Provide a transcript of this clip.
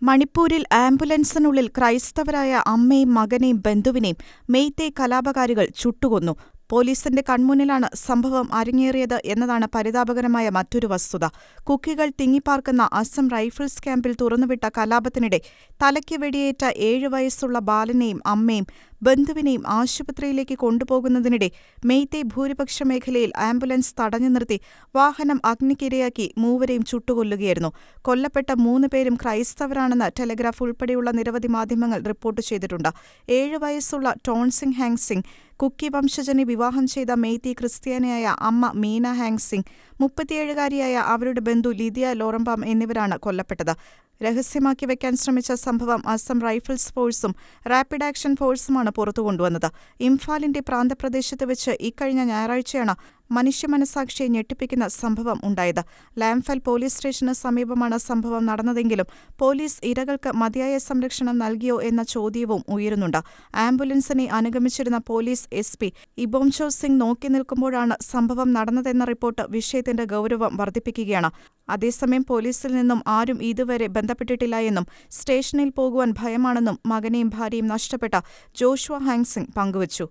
മണിപ്പൂരിൽ ആംബുലൻസിനുള്ളിൽ ക്രൈസ്തവരായ അമ്മയും മകനെയും ബന്ധുവിനെയും മെയ്തേ കലാപകാരികൾ ചുട്ടുകൊന്നു. പോലീസിന്റെ കൺമുന്നിലാണ് സംഭവം അരങ്ങേറിയത് എന്നതാണ് പരിതാപകരമായ മറ്റൊരു വസ്തുത. കുക്കികൾ തിങ്ങിപ്പാർക്കുന്ന അസം റൈഫിൾസ് ക്യാമ്പിൽ തുറന്നുവിട്ട കലാപത്തിനിടെ തലയ്ക്ക് വെടിയേറ്റ 7 വയസ്സുള്ള ബാലനെയും അമ്മയും ബന്ധുവിനെയും ആശുപത്രിയിലേക്ക് കൊണ്ടുപോകുന്നതിനിടെ മെയ്തേ ഭൂരിപക്ഷ മേഖലയിൽ ആംബുലൻസ് തടഞ്ഞു നിർത്തി വാഹനം അഗ്നിക്കിരയാക്കി മൂവരെയും ചുട്ടുകൊല്ലുകയായിരുന്നു. കൊല്ലപ്പെട്ട 3 പേരും ക്രൈസ്തവരാണെന്ന് ടെലഗ്രാഫ് ഉൾപ്പെടെയുള്ള നിരവധി മാധ്യമങ്ങൾ റിപ്പോർട്ട് ചെയ്തിട്ടുണ്ട്. 7 വയസ്സുള്ള ടോൺസിംഗ് ഹാങ്സിംഗ്, കുക്കി വംശജനെ വിവാഹം ചെയ്ത മെയ്തേ ക്രിസ്ത്യാനിയായ അമ്മ മീന ഹാങ്സിംഗ്, 37-കാരിയായ അവരുടെ ബന്ധു ലിദിയ ലോറംബാം എന്നിവരാണ് കൊല്ലപ്പെട്ടത്. രഹസ്യമാക്കി വെക്കാൻ ശ്രമിച്ച സംഭവം അസം റൈഫിൾസ് ഫോഴ്സും റാപ്പിഡ് ആക്ഷൻ ഫോഴ്സുമാണ് പുറത്തുകൊണ്ടുവന്നത്. ഇംഫാലിന്റെ പ്രാന്തപ്രദേശത്ത് വെച്ച് ഇക്കഴിഞ്ഞ ഞായറാഴ്ചയാണ് മനുഷ്യമനസാക്ഷിയെ ഞെട്ടിപ്പിക്കുന്ന സംഭവം ഉണ്ടായത്. ലാംഫൽ പോലീസ് സ്റ്റേഷന് സമീപമാണ് സംഭവം നടന്നതെങ്കിലും പോലീസ് ഇരകൾക്ക് മതിയായ സംരക്ഷണം നൽകിയോ എന്ന ചോദ്യവും ഉയരുന്നുണ്ട്. ആംബുലൻസിനെ അനുഗമിച്ചിരുന്ന പോലീസ് SP ഇബോംചോ സിംഗ് നോക്കി നിൽക്കുമ്പോഴാണ് സംഭവം നടന്നതെന്ന റിപ്പോർട്ട് വിഷയത്തിന്റെ ഗൗരവം വർദ്ധിപ്പിക്കുകയാണ്. അതേസമയം പോലീസിൽ നിന്നും ആരും ഇതുവരെ ബന്ധപ്പെട്ടിട്ടില്ല എന്നും സ്റ്റേഷനിൽ പോകുവാൻ ഭയമാണെന്നും മകനെയും ഭാര്യയും നഷ്ടപ്പെട്ട ജോഷുവ ഹാങ്സിംഗ് പങ്കുവച്ചു.